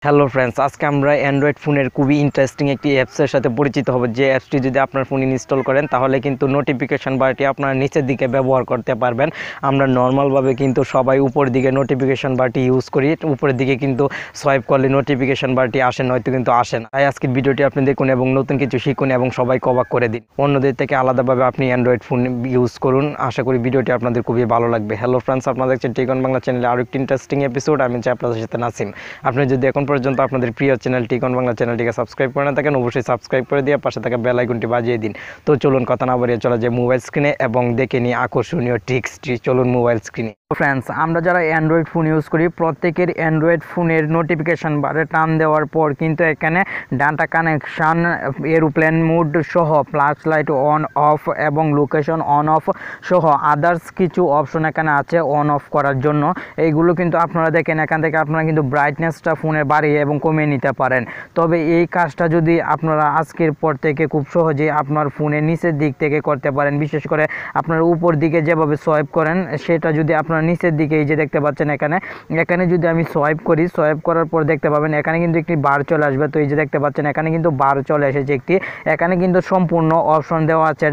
Hello friends, আজকে আমরা Android ফোনের খুবই ইন্টারেস্টিং একটি অ্যাপসের সাথে পরিচিত হব। যে অ্যাপসটি যদি আপনার ফোনে ইনস্টল করেন তাহলে কিন্তু নোটিফিকেশন বারটি আপনার নিচের দিকে ব্যবহার করতে পারবেন। আমরা নর্মালভাবে কিন্তু সবাই উপর দিকে নোটিফিকেশন বারটি ইউজ করি, উপরের দিকে কিন্তু সোয়াইপ করলে নোটিফিকেশন বারটি আসে, নয়তো কিন্তু আসে না। তাই আজকের ভিডিওটি আপনি দেখুন এবং নতুন কিছু শিখুন এবং সবাইকে অবাক করে দিন। অন্যদের থেকে আলাদাভাবে আপনি অ্যান্ড্রয়েড ফোন ইউজ করুন। আশা করি ভিডিওটি আপনাদের খুবই ভালো লাগবে। হ্যালো ফ্রেন্ডস, আপনারা দেখছেন টিকন বাংলা চ্যানেলে আরও একটি ইন্টারেস্টিং এপিসোড। আমি চাই আপনাদের সাথে নাসিম। আপনি যদি এখন পর্যন্ত আপনাদের প্রিয় চ্যানেল টিকন বাংলা চ্যানেলটিকে সাবস্ক্রাইব করে না থাকেন, অবশ্যই সাবস্ক্রাইব করে দিয়ে পাশে থাকা বেল আইকনটি বাজিয়ে দিন। তো চলুন কথা না বাড়িয়ে চলা যায় মোবাইল স্ক্রিনে এবং দেখে নিই আকর্ষণীয় ট্রিক্সটি। চলুন মোবাইল স্ক্রিনে। ফ্রেন্ডস, আমরা যারা অ্যান্ড্রয়েড ফোন ইউজ করি প্রত্যেকের অ্যান্ড্রয়েড ফোনের নোটিফিকেশান বারে টান দেওয়ার পর কিন্তু এখানে ডাটা কানেকশান, এরোপ্লেন মোড সহ ফ্ল্যাশ লাইট অন অফ এবং লোকেশন অন অফ সহ আদার্স কিছু অপশন এখানে আছে অন অফ করার জন্য। এইগুলো কিন্তু আপনারা দেখেন, এখান থেকে আপনারা কিন্তু ব্রাইটনেসটা ফোনের বাড়িয়ে এবং কমিয়ে নিতে পারেন। তবে এই কাজটা যদি আপনারা আজকের পর থেকে খুব সহজেই আপনার ফোনের নিচের দিক থেকে করতে পারেন, বিশেষ করে আপনার উপর দিকে যেভাবে সোয়াইপ করেন সেটা যদি আপনার নিচের দিকে, এই যে দেখতে পাচ্ছেন এখানে যদি আমি সোয়াইপ করি, সোয়াইপ করার পর দেখতে পাবেন এখানে কিন্তু একটি বার চলে আসবে। তো এই যে দেখতে পাচ্ছেন এখানে কিন্তু বার চলে এসেছে একটি। এখানে কিন্তু সম্পূর্ণ অপশন দেওয়া আছে,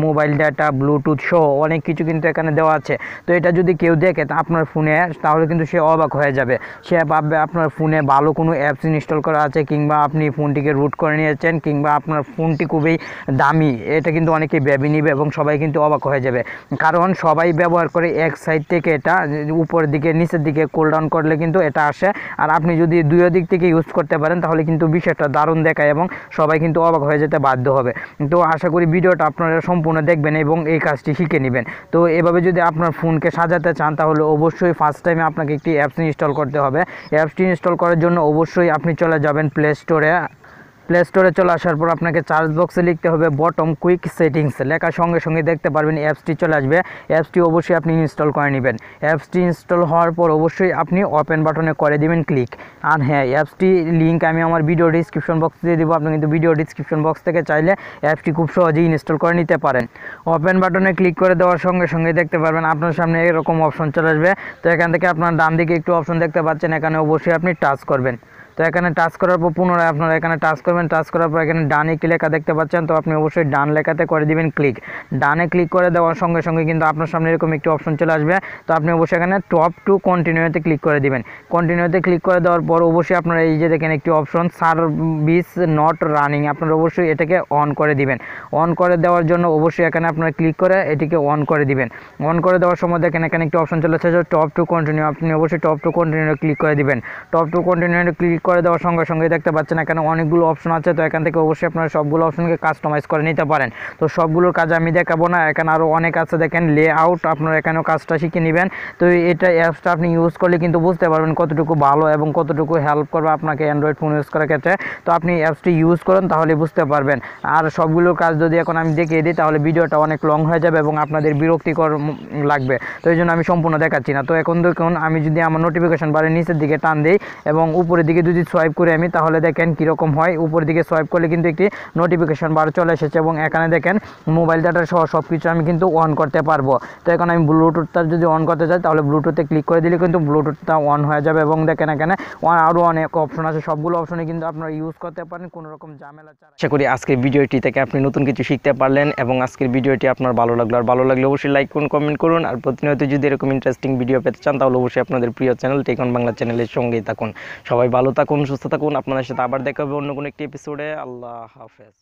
মোবাইল ডাটা, ব্লুটুথ সহ অনেক কিছু কিন্তু এখানে দেওয়া আছে। তো এটা যদি কেউ দেখে আপনার ফোনে, তাহলে কিন্তু সে অবাক হয়ে যাবে। সে ভাববে আপনার ফোনে ভালো কোনো অ্যাপস ইনস্টল করা আছে, কিংবা আপনি ফোনটিকে রুট করে নিয়েছেন, কিংবা আপনার ফোনটি খুবই দামি। এটা কিন্তু অনেকেই ভেবে নিবে এবং সবাই কিন্তু অবাক হয়ে যাবে, কারণ সবাই ব্যবহার করে এক সাইড থেকে। এটা উপরের দিকে নিচের দিকে কুল ডাউন করলে কিন্তু এটা আসে। আর আপনি যদি দুই দিক থেকে ইউজ করতে পারেন তাহলে কিন্তু বিষয়টা দারুণ দেখায় এবং সবাই কিন্তু অবাক হয়ে যেতে বাধ্য হবে। তো আশা করি ভিডিওটা আপনারা সম্পূর্ণ দেখবেন এবং এই কাজটি শিখে নেবেন। তো এভাবে যদি আপনার ফোনকে সাজাতে চান তাহলে অবশ্যই ফার্স্ট টাইমে আপনাকে একটি অ্যাপস ইনস্টল করতে হবে। অ্যাপসটি ইনস্টল করার জন্য অবশ্যই আপনি চলে যাবেন প্লে স্টোরে চলে আসার পর আপনাকে সার্চ বক্সে লিখতে হবে বটম কুইক সেটিংস। লেখার সঙ্গে সঙ্গে দেখতে পারবেন অ্যাপসটি চলে আসবে। অ্যাপসটি অবশ্যই আপনি ইনস্টল করে নেবেন। অ্যাপসটি ইনস্টল হওয়ার পর অবশ্যই আপনি ওপেন বাটনে করে দিবেন ক্লিক। আর হ্যাঁ, অ্যাপসটি লিঙ্ক আমি আমার ভিডিও ডিসক্রিপশন বক্সে দিয়ে দেবো। আপনি কিন্তু ভিডিও ডিসক্রিপশন বক্স থেকে চাইলে অ্যাপসটি খুব সহজেই ইনস্টল করে নিতে পারেন। ওপেন বাটনে ক্লিক করে দেওয়ার সঙ্গে সঙ্গে দেখতে পারবেন আপনার সামনে এরকম অপশন চলে আসবে। তো এখান থেকে আপনার ডান দিকে একটু অপশন দেখতে পাচ্ছেন, এখানে অবশ্যই আপনি টাচ করবেন। তো এখানে টাচ করার পর পুনরায় আপনারা এখানে টাচ করবেন। টাচ করার পর এখানে ডানে কি লেখা দেখতে পাচ্ছেন, তো আপনি অবশ্যই ডান লেখাতে করে দিবেন ক্লিক। ডানে ক্লিক করে দেওয়ার সঙ্গে সঙ্গে কিন্তু আপনার সামনে এরকম একটি অপশন চলে আসবে। তো আপনি অবশ্যই এখানে টপ টু কন্টিনিউতে ক্লিক করে দিবেন। কন্টিনিউতে ক্লিক করে দেওয়ার পর অবশ্যই আপনারা এই যে দেখেন একটি অপশন সার্ভিস নট রানিং, আপনারা অবশ্যই এটাকে অন করে দিবেন। অন করে দেওয়ার জন্য অবশ্যই এখানে আপনারা ক্লিক করে এটিকে অন করে দিবেন। অন করে দেওয়ার সময় দেখেন এখানে একটি অপশন চলে এসেছে টপ টু কন্টিনিউ, আপনি অবশ্যই টপ টু কন্টিনিউ ক্লিক করে দিবেন। টপ টু কন্টিনিউ ক্লিক করে দেওয়ার সঙ্গে সঙ্গে দেখতে পাচ্ছেন এখানে অনেকগুলো অপশন আছে। তো এখান থেকে অবশ্যই আপনারা সবগুলো অপশনকে কাস্টমাইজ করে নিতে পারেন। তো সবগুলোর কাজ আমি দেখাবো না, এখানে আরও অনেক আছে। দেখেন লেআউট, আপনারা এখানেও কাজটা শিখে নেবেন। তো এটা অ্যাপসটা আপনি ইউজ করলে কিন্তু বুঝতে পারবেন কতটুকু ভালো এবং কতটুকু হেল্প করবে আপনাকে অ্যান্ড্রয়েড ফোন ইউজ করার ক্ষেত্রে। তো আপনি অ্যাপসটি ইউজ করুন, তাহলে বুঝতে পারবেন। আর সবগুলোর কাজ যদি এখন আমি দেখিয়ে দিই তাহলে ভিডিওটা অনেক লং হয়ে যাবে এবং আপনাদের বিরক্তিকর লাগবে। তো এই জন্য আমি সম্পূর্ণ দেখাচ্ছি না। তো এখন দেখুন, আমি যদি আমার নোটিফিকেশন বারে নিচের দিকে টান দিই এবং উপরের দিকে যদি সোয়াইপ করি আমি, তাহলে দেখেন কীরকম হয়। উপরের দিকে সোয়াইপ করলে কিন্তু একটি নোটিফিকেশন বার চলে এসেছে এবং এখানে দেখেন মোবাইল ডাটা সহ সব কিছু আমি কিন্তু অন করতে পারবো। তো এখন আমি ব্লুটুথটা যদি অন করতে চাই তাহলে ব্লুটুথে ক্লিক করে দিলে কিন্তু ব্লুটুথটা অন হয়ে যাবে। এবং দেখেন এখানে আরও অনেক অপশন আছে, সবগুলো অপশনে কিন্তু আপনারা ইউজ করতে পারেন কোনো রকম ঝামেলা ছাড়া। আশা করি আজকের ভিডিওটি থেকে আপনি নতুন কিছু শিখতে পারলেন এবং আজকের ভিডিওটি আপনার ভালো লাগলো। আর ভালো লাগলে অবশ্যই লাইক করুন, কমেন্ট করুন। আর প্রতিনিয়ত যদি এরকম ইন্টারেস্টিং ভিডিও পেতে চান তাহলে অবশ্যই আপনাদের প্রিয় চ্যানেল টিকন বাংলা চ্যানেলের সঙ্গেই থাকুন। সবাই ভালো থাকুন, সুস্থ থাকুন। আপনাদের সাথে আবার দেখা হবে অন্য কোনো একটি এপিসোডে। আল্লাহ হাফেজ।